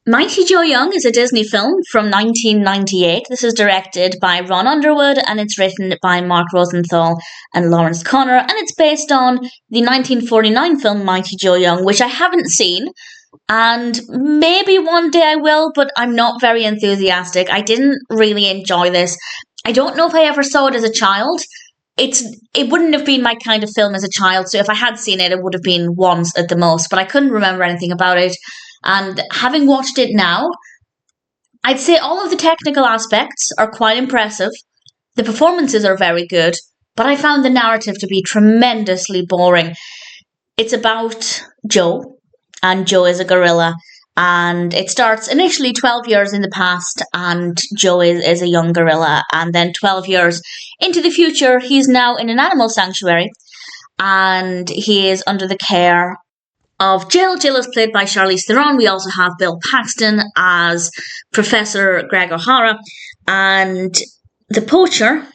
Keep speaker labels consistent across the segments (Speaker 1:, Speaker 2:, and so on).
Speaker 1: Mighty Joe Young is a Disney film from 1998. This is directed by Ron Underwood and it's written by Mark Rosenthal and Lawrence Konner, and it's based on the 1949 film Mighty Joe Young, which I haven't seen, and maybe one day I will, but I'm not very enthusiastic. I didn't really enjoy this. I don't know if I ever saw it as a child. It wouldn't have been my kind of film as a child, so if I had seen it, it would have been once at the most, but I couldn't remember anything about it. And having watched it now, I'd say all of the technical aspects are quite impressive. The performances are very good, but I found the narrative to be tremendously boring. It's about Joe, and Joe is a gorilla, and it starts initially 12 years in the past, and Joe is a young gorilla, and then 12 years into the future, he's now in an animal sanctuary, and he is under the care of Jill. Jill is played by Charlize Theron. We also have Bill Paxton as Professor Gregg O'Hara. And the poacher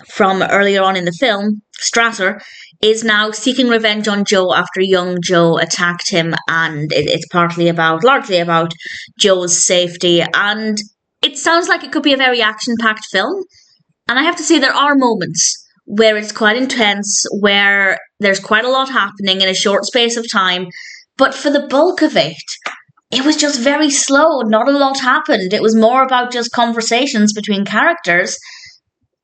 Speaker 1: from earlier on in the film, Strasser, is now seeking revenge on Joe after young Joe attacked him. And it's largely about Joe's safety. And it sounds like it could be a very action-packed film. And I have to say there are moments where it's quite intense, where there's quite a lot happening in a short space of time, but for the bulk of it, it was just very slow. Not a lot happened. It was more about just conversations between characters,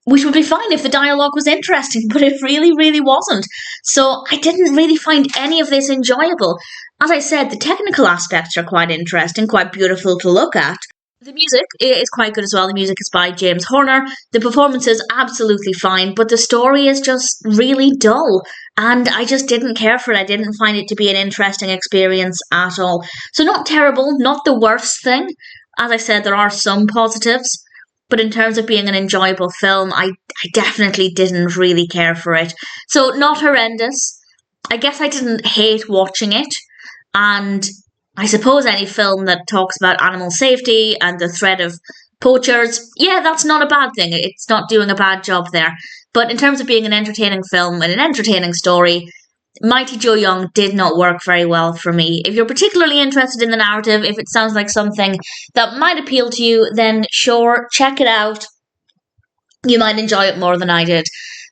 Speaker 1: which would be fine if the dialogue was interesting, but it really, really wasn't. So I didn't really find any of this enjoyable. As I said, the technical aspects are quite interesting, quite beautiful to look at. The music is quite good as well. The music is by James Horner. The performance is absolutely fine, but the story is just really dull. And I just didn't care for it. I didn't find it to be an interesting experience at all. So not terrible, not the worst thing. As I said, there are some positives. But in terms of being an enjoyable film, I definitely didn't really care for it. So not horrendous. I guess I didn't hate watching it. And I suppose any film that talks about animal safety and the threat of poachers, yeah, that's not a bad thing. It's not doing a bad job there. But in terms of being an entertaining film and an entertaining story, Mighty Joe Young did not work very well for me. If you're particularly interested in the narrative, if it sounds like something that might appeal to you, then sure, check it out. You might enjoy it more than I did.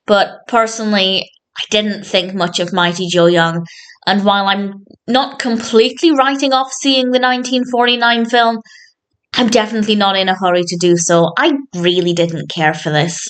Speaker 1: But personally, I didn't think much of Mighty Joe Young. And while I'm not completely writing off seeing the 1949 film, I'm definitely not in a hurry to do so. I really didn't care for this.